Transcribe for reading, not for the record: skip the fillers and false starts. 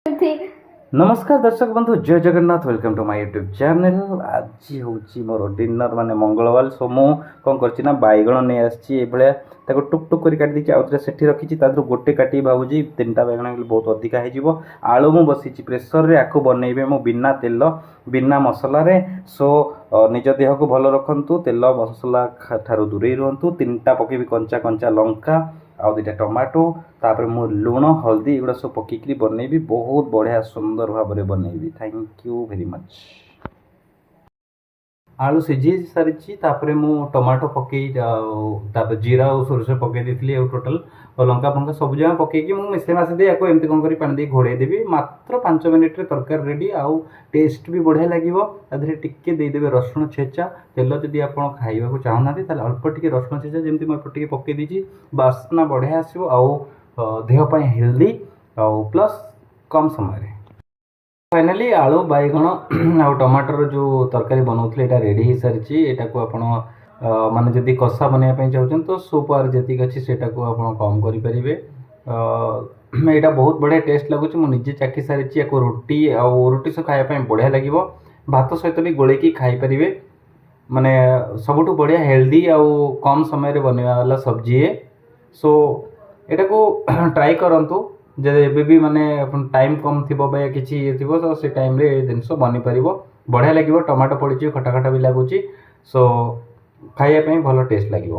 नमस्कार दर्शक बंधु, जय Jagannath. Welcome to my YouTube channel. आज हूँ मोर डिनर माने मंगलवार। सो मु कौन कर बैगण नहीं आसा टुक टुक कर काटी आउ थे सेठी रखी गोटे काटी भावुची 3टा बैगण बहुत अधिका हो। आलू मु बसी प्रेसर रे आपको बनइबे मु बिना तेल बिना मसला रे। सो निज देह को भल रखु, तेल मसला ठारू दूरे रुहतु। 3टा पकेबी कंचा कंचा लंका आउ 2टा टमाटो, तापर मु लुण हल्दी एगुड़ा सब पकईकरी बनइबी। बहुत बढ़िया सुंदर भाव में बनइबी। Thank you very much. आलू सीझी सारी मु टमाटो पकई जीरा और सोरस पकई देती टोटाल लंका फंका सब जगह पकईकी मिसे मासे दे एमती कौन कर पानी दे घोड़े देवी। मात्र 5 मिनिट तरकारी रेडी। आउ टेस्ट भी बढ़िया लगे। टिके देदेवे रसुण छेचा। तेल जदि आप खाइबा चाहूना अल्प टिके रसुण छेचा जमी मुझे पकई दीजिए, बास्ना बढ़िया आसो। आउ देहपाई हेल्दी आउ प्लस कम समय। फाइनाली आलू बैगण आ टमाटर जो तरकारी बनाऊे यहाँ रेडी हो सारी। यहाँ को आप माने जदि कषा बनवाई चाहते तो सूप आर जी अच्छी से आप कम करेंगे। यहाँ बहुत बढ़िया टेस्ट लगुच। मुझे चाखी सारी रुटी रुटी सह खायापी बढ़िया लगे। भात सहित भी गोल खाईपारे। माने सबुठ बढ़िया हेल्दी आउ कम समय बनवा वाला सब्जी है। सो यहाँ को ट्राई करंतु जब भी माने टाइम कम थी किसी ये थी तो से टाइम रे जिनस बनी पार बढ़िया लगे। टमाटो पड़ी खटा खटा भी लगुच। सो खाइए भल टेस्ट लगे।